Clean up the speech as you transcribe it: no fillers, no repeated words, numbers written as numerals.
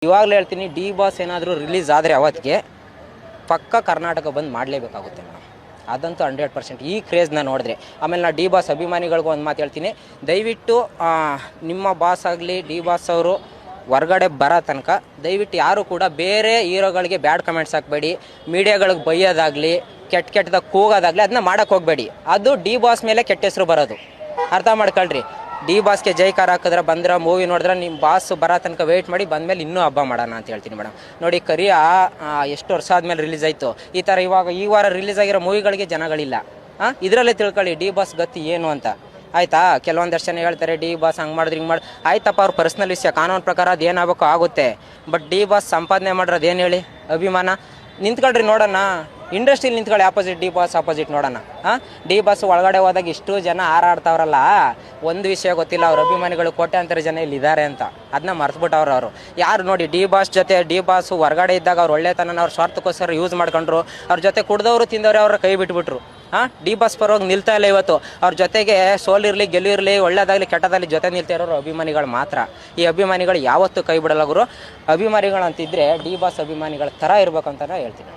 ಇವಾಗಲೇ ಹೇಳ್ತೀನಿ, D boss ಏನಾದರೂ ರಿಲೀಸ್ ಆದರೆ ಅವತ್ತಿಗೆ ಪಕ್ಕ ಕರ್ನಾಟಕ ಬಂದ್ ಮಾಡಲೇಬೇಕಾಗುತ್ತೆ ಮೇಡಮ್. ಅದಂತೂ 100%. ಈ ಕ್ರೇಜ್ನ ನೋಡಿದ್ರೆ ಆಮೇಲೆ ನಾ ಡಿ ಬಾಸ್ ಅಭಿಮಾನಿಗಳಿಗೂ ಒಂದು ಮಾತು ಹೇಳ್ತೀನಿ, ದಯವಿಟ್ಟು ನಿಮ್ಮ ಬಾಸ್ ಆಗಲಿ ಡಿ ಬಾಸ್ ಅವರು ಹೊರ್ಗಡೆ ಬರೋ ತನಕ ದಯವಿಟ್ಟು ಯಾರು ಕೂಡ ಬೇರೆ ಹೀರೋಗಳಿಗೆ ಬ್ಯಾಡ್ ಕಮೆಂಟ್ಸ್ ಹಾಕಬೇಡಿ, ಮೀಡಿಯಾಗಳಿಗೆ ಬೈಯೋದಾಗಲಿ ಕೆಟ್ಟದಾಗ ಕೂಗೋದಾಗಲಿ ಅದನ್ನ ಮಾಡೋಕ್ಕೆ ಹೋಗಬೇಡಿ. ಅದು ಡಿ ಬಾಸ್ ಮೇಲೆ ಕೆಟ್ಟ ಹೆಸರು ಬರೋದು, ಅರ್ಥ ಮಾಡ್ಕೊಳ್ರಿ. ಡಿ ಬಾಸ್ಗೆ ಜೈಕಾರ ಹಾಕಿದ್ರೆ ಬಂದ್ರೆ ಮೂವಿ ನೋಡಿದ್ರೆ ನಿಮ್ಮ ಬಾಸ್ ಬರೋ ತನಕ ವೆಯ್ಟ್ ಮಾಡಿ, ಬಂದಮೇಲೆ ಇನ್ನೂ ಹಬ್ಬ ಮಾಡೋಣ ಅಂತ ಹೇಳ್ತೀನಿ ಮೇಡಮ್. ನೋಡಿ, ಕರಿಯ ಎಷ್ಟು ವರ್ಷ ಆದಮೇಲೆ ರಿಲೀಸ್ ಆಯಿತು. ಈ ಥರ ಈ ವಾರ ರಿಲೀಸ್ ಆಗಿರೋ ಮೂವಿಗಳಿಗೆ ಜನಗಳಿಲ್ಲ. ಇದರಲ್ಲೇ ತಿಳ್ಕೊಳ್ಳಿ ಡಿ ಬಾಸ್ ಗತಿ ಏನು ಅಂತ, ಆಯಿತಾ? ಕೆಲವೊಂದಷ್ಟು ಜನ ಹೇಳ್ತಾರೆ ಡಿ ಬಾಸ್ ಹಂಗೆ ಮಾಡಿದ್ರೆ ಹಿಂಗೆ ಮಾಡಿ, ಆಯ್ತಪ್ಪ ಅವ್ರ ಪರ್ಸ್ನಲ್ ವಿಷಯ, ಕಾನೂನು ಪ್ರಕಾರ ಅದು ಏನಾಗಬೇಕು ಆಗುತ್ತೆ. ಬಟ್ ಡಿ ಬಾಸ್ ಸಂಪಾದನೆ ಮಾಡಿರೋದು ಏನು ಹೇಳಿ? ಅಭಿಮಾನ. ನಿಂತ್ಕೊಳ್ರಿ ನೋಡೋಣ, ಇಂಡಸ್ಟ್ರಿಲಿ ನಿಂತ್ಕೊಳ್ಳಿ, ಆಪೋಸಿಟ್ ಡಿ ಬಾಸ್ ಆಪೋಸಿಟ್ ನೋಡೋಣ. ಡಿ ಬಾಸ್ ಒಳಗಡೆ ಹೋದಾಗ ಇಷ್ಟು ಜನ ಹಾರಾಡ್ತಾವ್ರಲ್ಲ, ಒಂದು ವಿಷಯ ಗೊತ್ತಿಲ್ಲ, ಅವ್ರ ಅಭಿಮಾನಿಗಳು ಕೋಟ್ಯಾಂತರ ಜನ ಇಲ್ಲಿ ಇದ್ದಾರೆ ಅಂತ, ಅದನ್ನ ಮರ್ತ್ಬಿಟ್ಟವ್ರು ಅವರು. ಯಾರು ನೋಡಿ ಡಿ ಬಾಸ್ ಜೊತೆ, ಡಿ ಬಾಸ್ ಹೊರಗಡೆ ಇದ್ದಾಗ ಅವ್ರ ಒಳ್ಳೆತನ ಅವ್ರ ಸ್ವಾರ್ಥಕ್ಕೋಸ್ಕರ ಯೂಸ್ ಮಾಡ್ಕೊಂಡ್ರು, ಅವ್ರ ಜೊತೆ ಕುಡ್ದವರು ತಿಂದವ್ರೆ ಅವ್ರ ಕೈ ಬಿಟ್ಬಿಟ್ರು. ಡಿ ಬಾಸ್ ಪರವಾಗಿ ನಿಲ್ತಾ ಇಲ್ಲ ಇವತ್ತು. ಅವ್ರ ಜೊತೆಗೆ ಸೋಲಿರಲಿ ಗೆಲ್ಲಿರಲಿ ಒಳ್ಳೇದಾಗಲಿ ಕೆಟ್ಟದಾಗಲಿ ಜೊತೆ ನಿಲ್ತಾ ಇರೋರು ಅಭಿಮಾನಿಗಳು ಮಾತ್ರ. ಈ ಅಭಿಮಾನಿಗಳು ಯಾವತ್ತೂ ಕೈ ಬಿಡಲ್ಲ ಗುರು. ಅಭಿಮಾನಿಗಳು ಅಂತಿದ್ರೆ ಡಿ ಬಾಸ್ ಅಭಿಮಾನಿಗಳ ಥರ ಇರ್ಬೇಕಂತ ಹೇಳ್ತೀನಿ.